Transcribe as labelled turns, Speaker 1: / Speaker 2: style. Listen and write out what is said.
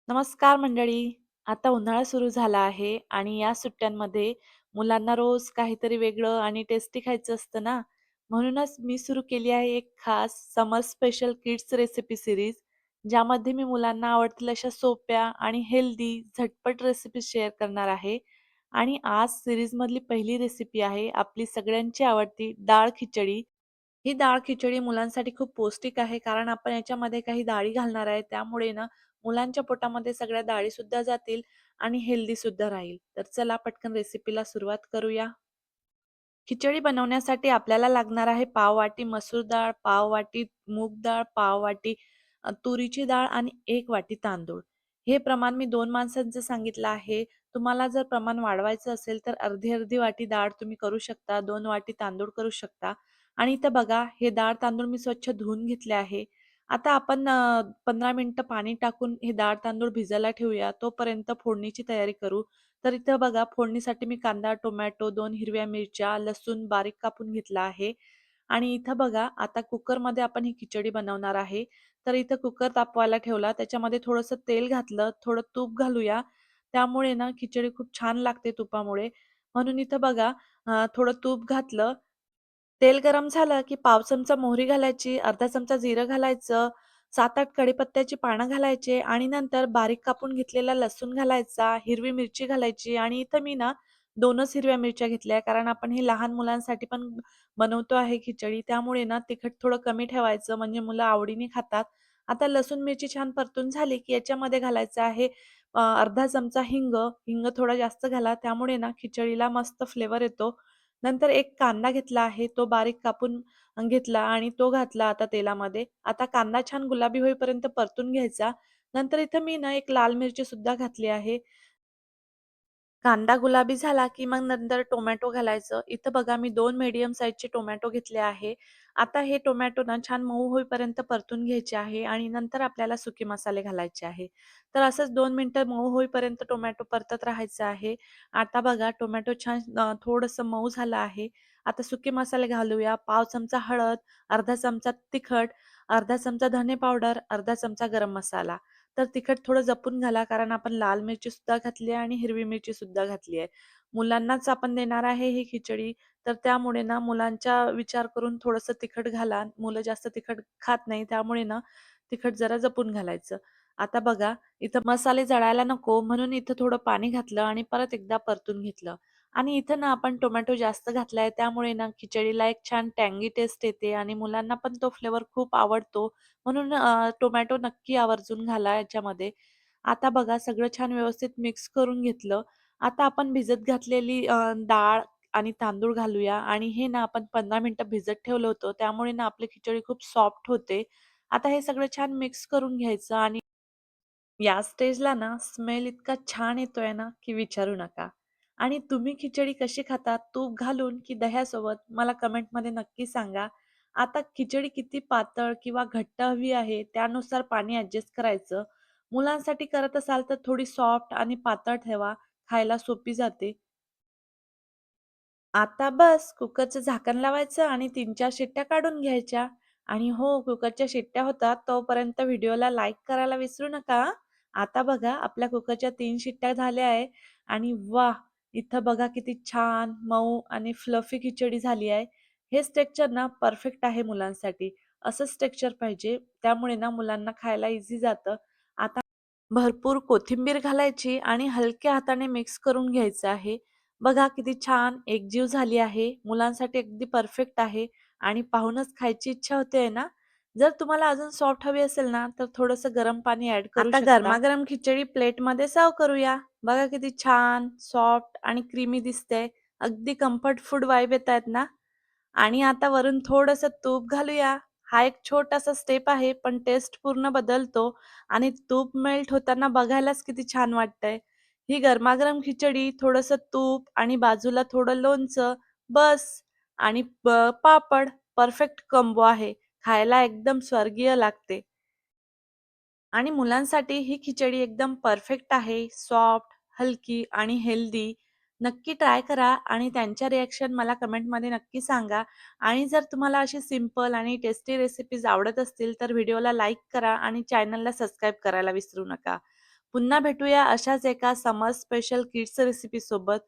Speaker 1: नमस्कार मंडळी. आता उन्हाळा सुरू झाला आहे आणि या सुट्ट्यांमध्ये मुलांना रोज काहीतरी वेगळं आणि टेस्टी खायचं असतं ना, म्हणूनच मी सुरू केली आहे एक खास समर स्पेशल किड्स रेसिपी सीरीज, ज्यामध्ये मी मुलांना आवडतील अशा सोप्या आणि हेल्दी झटपट रेसिपी शेअर करणार आहे. आणि आज सीरीजमधली पहिली रेसिपी आहे आपली सगळ्यांची आवडती डाळ खिचडी. ही डाळ खिचडी मुलांसाठी खूप पौष्टिक आहे, कारण आपण याच्यामध्ये काही डाळी घालणार आहे. त्यामुळे ना मुलांच्या पोटामध्ये सगळ्या डाळी सुद्धा जातील आणि हेल्दी सुद्धा राहील. तर चला पटकन रेसिपीला सुरुवात करूया. खिचडी बनवण्यासाठी आपल्याला लागणार आहे पाव वाटी मसूर डाळ, पाव वाटी मूग डाळ, पाव वाटी तुरीची डाळ आणि 1 वाटी तांदूळ. हे प्रमाण मी 2 माणसांचं सांगितलं आहे. तुम्हाला जर प्रमाण वाढवायचं असेल तर अर्धी-अर्धी वाटी डाळ तुम्ही करू शकता, 2 वाटी तांदूळ करू शकता. आणि इथं बघा हे डाळ तांदूळ मी स्वच्छ धुवून घेतले आहे. आता आपण 15 मिनिटं पाणी टाकून हे डाळ तांदूळ भिजायला ठेवूया. तोपर्यंत फोडणीची तयारी करू. तर इथं बघा फोडणीसाठी मी कांदा, टोमॅटो, 2 हिरव्या मिरच्या, लसूण बारीक कापून घेतला आहे. आणि इथं बघा आता कुकरमध्ये आपण ही खिचडी बनवणार आहे. तर इथं कुकर तापवायला ठेवला. त्याच्यामध्ये थोडंसं तेल घातलं, थोडं तूप घालूया. त्यामुळे ना खिचडी खूप छान लागते तुपामुळे. म्हणून इथं बघा थोडं तूप घातलं. तेल गरम झालं की पाव चमचा मोहरी घालायची, अर्धा चमचा जिरं घालायचं, 7-8 कढीपत्त्याची पानं घालायचे आणि नंतर बारीक कापून घेतलेला लसूण घालायचा, हिरवी मिरची घालायची आणि इथं मी ना 2च हिरव्या मिरच्या घेतल्या, कारण आपण हे लहान मुलांसाठी पण बनवतो आहे खिचडी. त्यामुळे ना तिखट थोडं कमी ठेवायचं, म्हणजे मुलं आवडीने खातात. आता लसूण मिरची छान परतून झाली की याच्यामध्ये घालायचं आहे अर्धा चमचा हिंग. हिंग थोडा जास्त घाला, त्यामुळे ना खिचडीला मस्त फ्लेवर येतो. नंतर एक कांदा घेतला आहे, तो बारीक कापून घेतला आणि तो घातला आता तेलामध्ये. आता कांदा छान गुलाबी होईपर्यंत परतून घ्यायचा. नंतर इथं मी ना एक लाल मिरची सुद्धा घातली आहे. कांदा गुलाबी झाला की मग नंतर टोमॅटो घालायचं. इथं बघा मी 2 मीडियम साइजचे टोमॅटो घेतले आहे. आता हे टोमॅटो ना छान मऊ होईपर्यंत परतून घ्यायचे आहे आणि नंतर आपल्याला सुके मसाले घालायचे आहे. तर असंच 2 मिनिटं मऊ होईपर्यंत टोमॅटो परतत राहायचं आहे. आता बघा टोमॅटो छान थोडंसं मऊ झालं आहे. आता सुके मसाले घालूया. पाव चमचा हळद, अर्धा चमचा तिखट, अर्धा चमचा धने पावडर, अर्धा चमचा गरम मसाला. तर तिखट थोडं जपून घाला, कारण आपण लाल मिरची सुद्धा घातली आहे आणि हिरवी मिरची सुद्धा घातली आहे. मुलांनाच आपण देणार आहे ही खिचडी, तर त्यामुळे ना मुलांचा विचार करून थोडंसं तिखट घाला. मुलं जास्त तिखट खात नाही, त्यामुळे ना तिखट जरा जपून घालायचं. आता बघा इथं मसाले जळायला नको म्हणून इथं थोडं पाणी घातलं आणि परत एकदा परतून घेतलं. आणि इथं ना आपण टोमॅटो जास्त घातलाय, त्यामुळे ना खिचडीला एक छान टँगी टेस्ट येते आणि मुलांना पण तो फ्लेवर खूप आवडतो. म्हणून टोमॅटो नक्की आवर्जून घाला याच्यामध्ये. आता बघा सगळं छान व्यवस्थित मिक्स करून घेतलं. आता आपण भिजत घातलेली डाळ आणि तांदूळ घालूया आणि हे ना आपण 15 मिनिटं भिजत ठेवलं होतं. त्यामुळे ना आपली खिचडी खूप सॉफ्ट होते. आता हे सगळं छान मिक्स करून घ्यायचं आणि या स्टेजला ना स्मेल इतका छान येतोय ना, की विचारू नका. आणि तुम्ही खिचडी कशी खाता? तूप घालून की दह्यासोबत? मला कमेंटमध्ये नक्की सांगा. आता खिचडी किती पातळ किंवा घट्ट हवी आहे, त्यानुसार पाणी ॲडजस्ट करायचं. मुलांसाठी करत असाल तर थोडी सॉफ्ट आणि पातळ ठेवा, खायला सोपी जाते. आता बस कुकरचं झाकण लावायचं आणि 3-4 शिट्ट्या काढून घ्यायच्या. आणि हो, कुकरच्या शिट्ट्या होतात तोपर्यंत व्हिडिओला लाईक करायला विसरू नका हां. आता बघा आपल्या कुकरच्या 3 शिट्ट्या झाल्या आहे आणि वाह! इथं बघा किती छान, मऊ आणि फ्लफी खिचडी झाली आहे. हे टेक्स्चर ना परफेक्ट आहे मुलांसाठी. असंच टेक्स्चर पाहिजे. त्यामुळे ना मुलांना खायला इझी जातं. आता भरपूर कोथिंबीर घालायची आणि हलक्या हाताने मिक्स करून घ्यायचं आहे. बघा किती छान एकजीव झाली आहे. मुलांसाठी अगदी परफेक्ट आहे आणि पाहूनच खायची इच्छा होते ना. जर तुम्हाला अजून सॉफ्ट हवी असेल ना, तर थोडंसं गरम पाणी ॲड करू आता शकता. गरमागरम खिचडी प्लेटमध्ये सर्व्ह करूया. बघा किती छान, सॉफ्ट आणि क्रीमी दिसते. अगदी कम्फर्ट फूड वाइब येतायत ना. आणि आता वरून थोडंसं तूप घालूया. हा एक छोटासा स्टेप आहे, पण टेस्ट पूर्ण बदलतो आणि तूप मेल्ट होताना बघायलाच किती छान वाटतंय. ही गरमागरम खिचडी, थोडंसं तूप आणि बाजूला थोडं लोणचं, बस. आणि पापड, परफेक्ट कॉम्बो आहे. खायला एकदम स्वर्गीय लागते. आणि मुलांसाठी ही खिचडी एकदम परफेक्ट आहे. सॉफ्ट, हलकी आणि हेल्दी. नक्की ट्राय करा आणि त्यांच्या रिएक्शन मला कमेंटमध्ये नक्की सांगा. आणि जर तुम्हाला अशी सिंपल आणि टेस्टी रेसिपीज आवडत असतील, तर व्हिडिओला लाईक करा आणि चॅनलला सबस्क्राईब करायला विसरू नका. पुन्हा भेटूया अशाच एका समर स्पेशल किड्स रेसिपीसोबत.